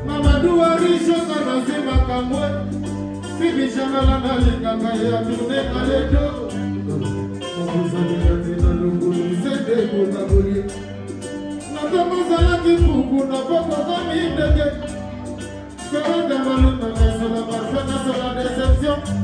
Mamadou Arisho Kanazima Kamwe Sibi Shamala Nalikanga ya Mune Kaledo Mokuzani Katina Lungulu Sede Kunabuli Natamazala Kifuku Napoko Kami Indege Karanda Maluna Nasola Marfana Sola Deception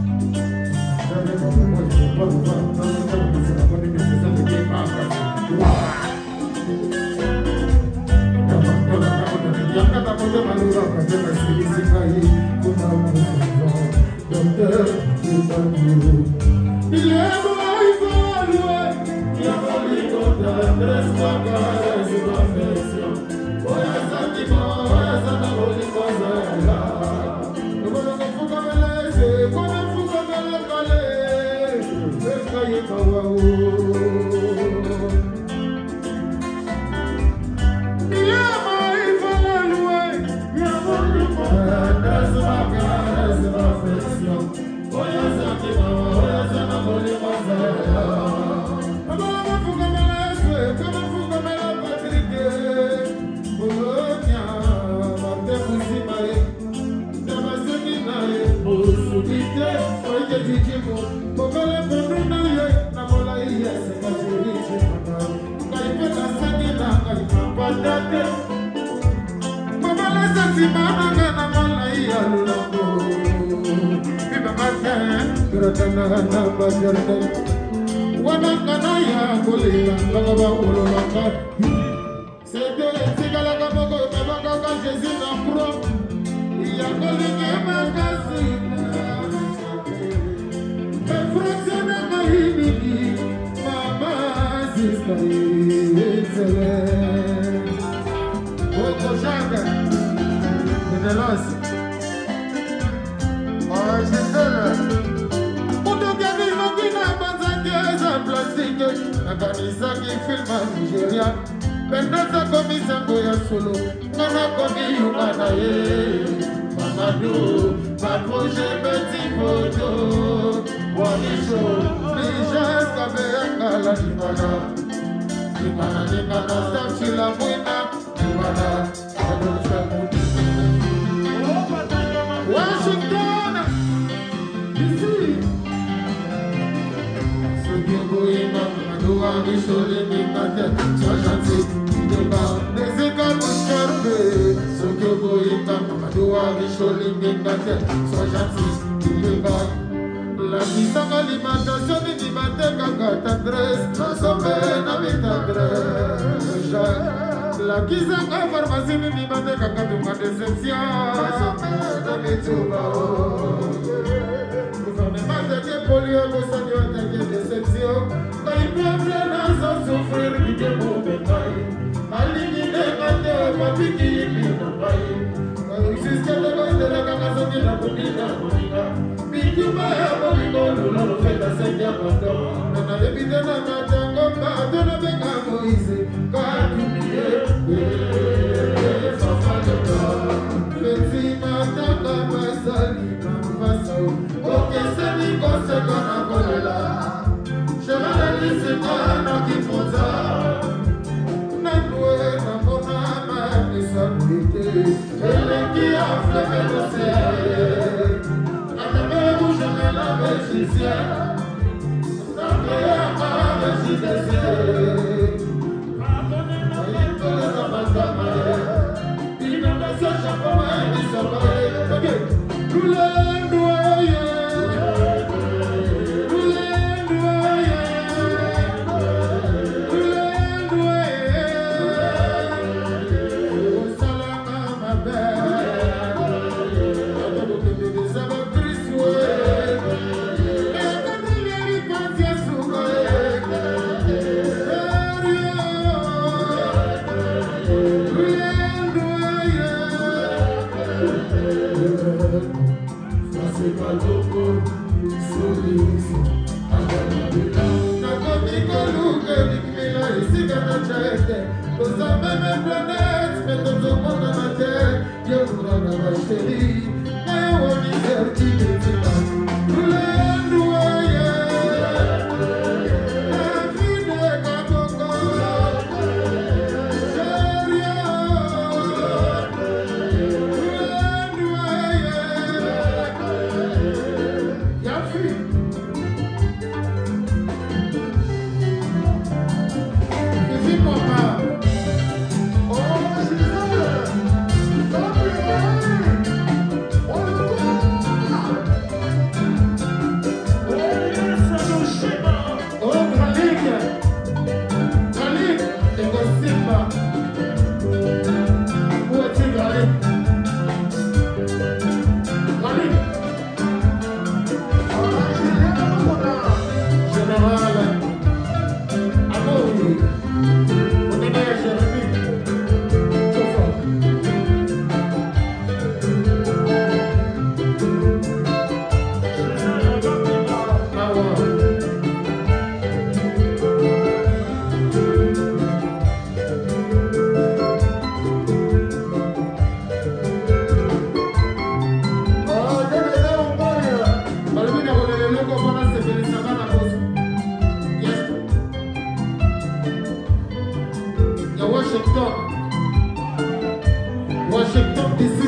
Washington DC.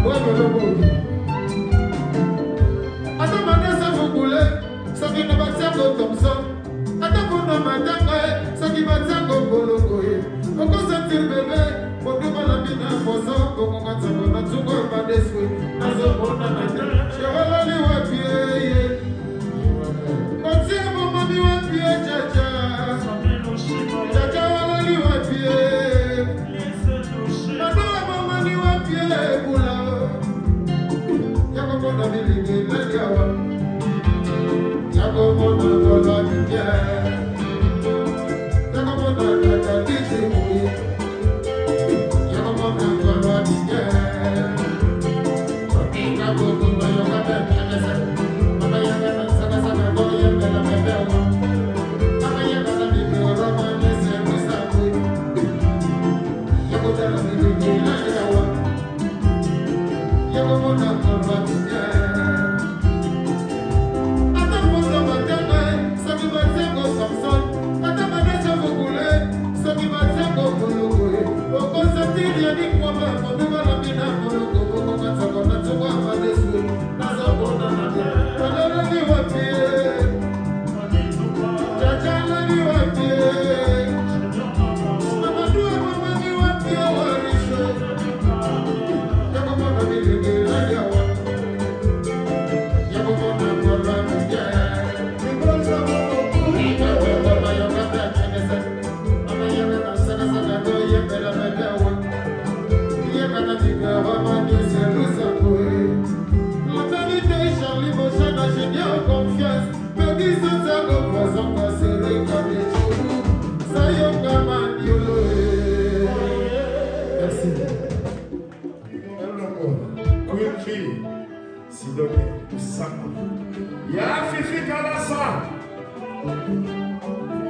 Ouais, mais le monde. Attends, maintenant, vous voulez, ça qui ne va pas comme ça. Attends, vous ne m'attendez, ça qui va pas comme Boloko. On peut sentir bébé, pour que vous la bien en faisant, pour qu'on va s'abonner, tout le monde va détruire. Dans un bon matin, je vais aller au pied. Quand c'est mon mami au pied, tcha-tcha. Tcha-tcha, on va aller au pied. Maintenant, mon mami au pied, boula. Y'a comme on a vu les gars, les gars. Y'a comme on a vu les gars. Y'a comme on a vu les gars.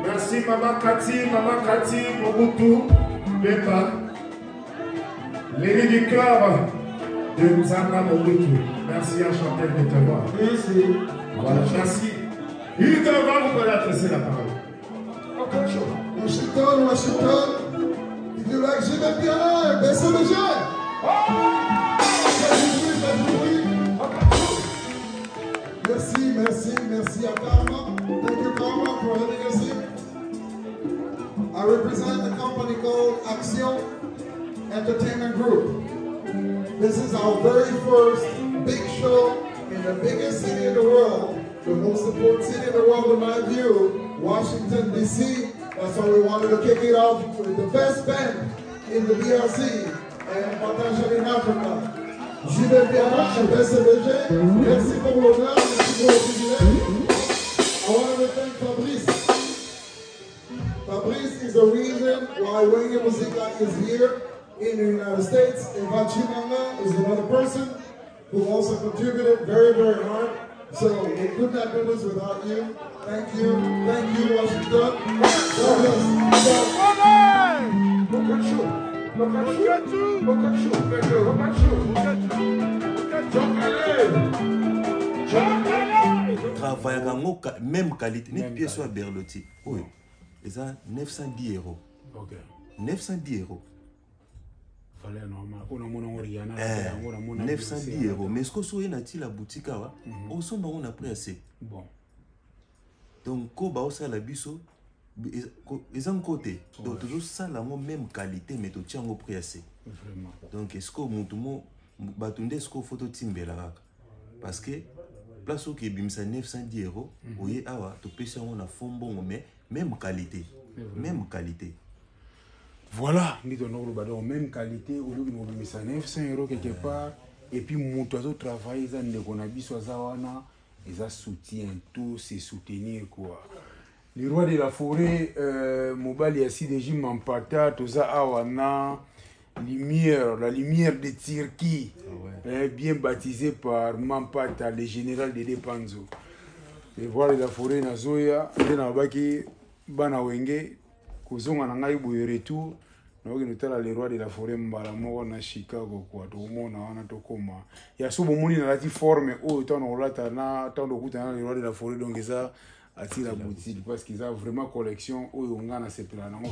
Merci Maman Kati, Mobutu, Bemba, l'élu du cœur de Nzanga Mobutu. Merci à Chantal de te voir. Merci. Voilà, merci. Hugues va vous adresser la parole. Washington, if you like JBPI, BCBG. Merci à Karma. Thank you, Karma, for having us here. I represent a company called Action Entertainment Group. This is our very first big show in the biggest city in the world, the most important city in the world in my view, Washington, D.C. That's why we wanted to kick it off with the best band in the DRC and potentially in Africa. JBPI, BCBG, merci pour l'honneur, merci pour le privilège. I wanted to thank Fabrice. Fabrice is the reason why Wenge Musica is here in the United States. And Vachimanga is another person who also contributed very, very hard. So we could not do this without you. Thank you, Washington. Travail même qualité, même pièce à Berlotti. Oui, et ça 910 €. Ok. 910 €. Fallait normal. On a mon Oriana. 910 €. Mais ce que soit na la boutique là, on s'en va on a pris assez. Bon. Donc ko ba osa la biso ils ont côté. Donc toujours ça la même qualité mais to tiango prix assez. Vraiment. Donc est-ce que mutumo batunde est-ce que photo timbela parce que place où qui bimsa 910 €, oui awa to pesa on a fond bon mais même qualité. Même qualité. Voilà, nous avons même qualité, au lieu de nous 900 € quelque part, et puis nous avons travaillé, ils ont soutien, tout c'est soutenir quoi. Le roi de la forêt, Mobali a si déjà m'empata, tout ça awana, la lumière de Turquie, bien baptisé par Mampata, le général de Depanzo. Le roi de la forêt Nazoya, Denabaki, Banawenge. Kuzonga na ngai boye retour na oki notala le roi de la forêt mbala moko na Chicago kwa to mona wana to koma ya so bomoni na lati forme o to na olata na to kuta na le roi de la forêt donc ça atira boutique parce qu'ils ont vraiment collection oyo nga na sepela nango